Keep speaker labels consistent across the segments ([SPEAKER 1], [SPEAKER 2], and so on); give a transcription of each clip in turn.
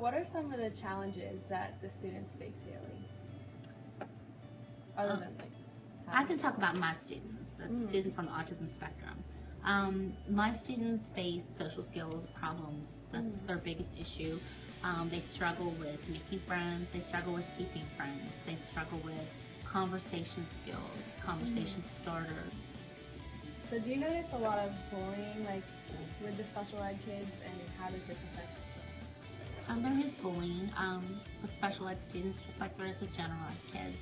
[SPEAKER 1] what are some of the challenges that the students face daily? Other than like
[SPEAKER 2] I can talk about my students, that's students on the autism spectrum. My students face social skills problems. That's their biggest issue. They struggle with making friends. They struggle with keeping friends. They struggle with conversation skills, conversation starter.
[SPEAKER 1] So do you notice a lot of bullying like with the special ed kids, and how does this affect them?
[SPEAKER 2] There is bullying with special ed students, just like there is with general ed kids.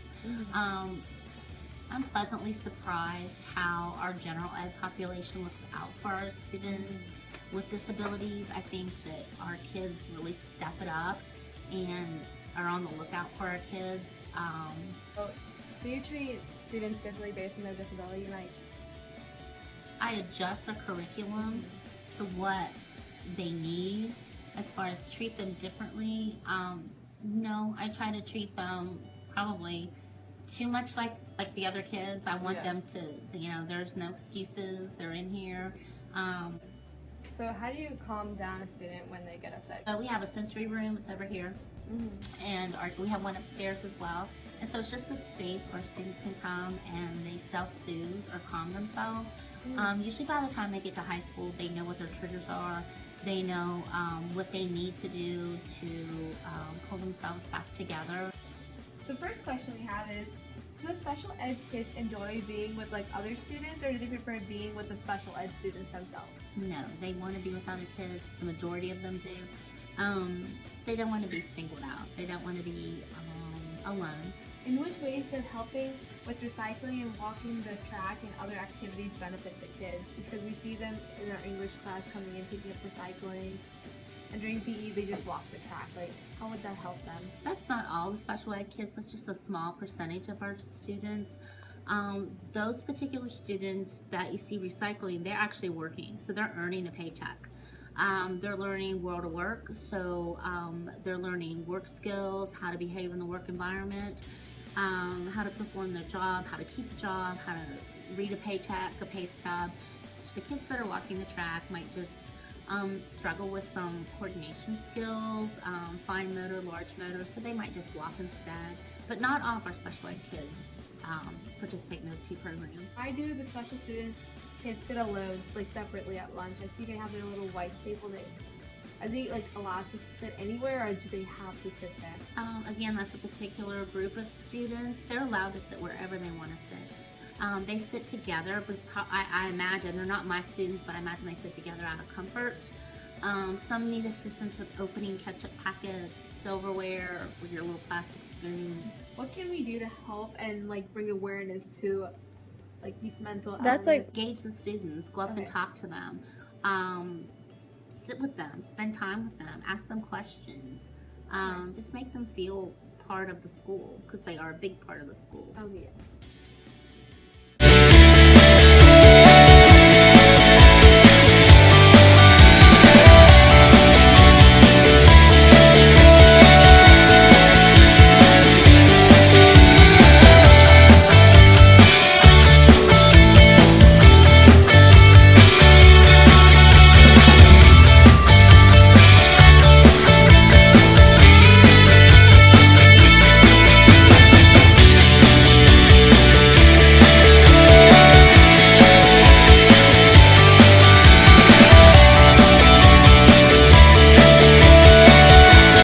[SPEAKER 2] I'm pleasantly surprised how our general ed population looks out for our students with disabilities. I think that our kids really step it up and are on the lookout for our kids.
[SPEAKER 1] So do you treat students differently based on their disability? Like,
[SPEAKER 2] I adjust the curriculum to what they need. As far as treat them differently, no, I try to treat them probably too much like the other kids. I want them to, there's no excuses. They're in here.
[SPEAKER 1] So how do you calm down a student when they get upset?
[SPEAKER 2] We have a sensory room. It's over here, and we have one upstairs as well. And so it's just a space where students can come and they self-soothe or calm themselves. Usually by the time they get to high school, they know what their triggers are. They know what they need to do to pull themselves back together.
[SPEAKER 3] The first question we have is, do the special ed kids enjoy being with like other students, or do they prefer being with the special ed students themselves?
[SPEAKER 2] No, they want to be with other kids. The majority of them do. They don't want to be singled out. They don't want to be alone.
[SPEAKER 3] In which ways does helping with recycling and walking the track and other activities benefit the kids? Because we see them in our English class coming in picking up recycling, and during PE they just walk the track. Like, how would that help them?
[SPEAKER 2] That's not all the special ed kids. That's just a small percentage of our students. Those particular students that you see recycling, they're actually working, so they're earning a paycheck. They're learning world of work, so they're learning work skills, how to behave in the work environment, how to perform their job, how to keep a job, how to read a paycheck, a pay stub. The kids that are walking the track might just struggle with some coordination skills, fine motor, large motor, so they might just walk instead. But not all of our special ed kids participate in those two programs.
[SPEAKER 3] Why do the special students kids sit alone, like separately at lunch? I see they have their little white table. Are they like allowed to sit anywhere, or do they have to sit there?
[SPEAKER 2] Again, that's a particular group of students. They're allowed to sit wherever they want to sit. They sit together, but I imagine, they're not my students, but I imagine they sit together out of comfort. Some need assistance with opening ketchup packets, silverware, with your little plastic spoons.
[SPEAKER 3] What can we do to help and like bring awareness to like these mental
[SPEAKER 1] That's
[SPEAKER 3] illness?
[SPEAKER 2] Engage the students, go up and talk to them, sit with them, spend time with them, ask them questions, just make them feel part of the school, because they are a big part of the school.
[SPEAKER 3] Oh yes.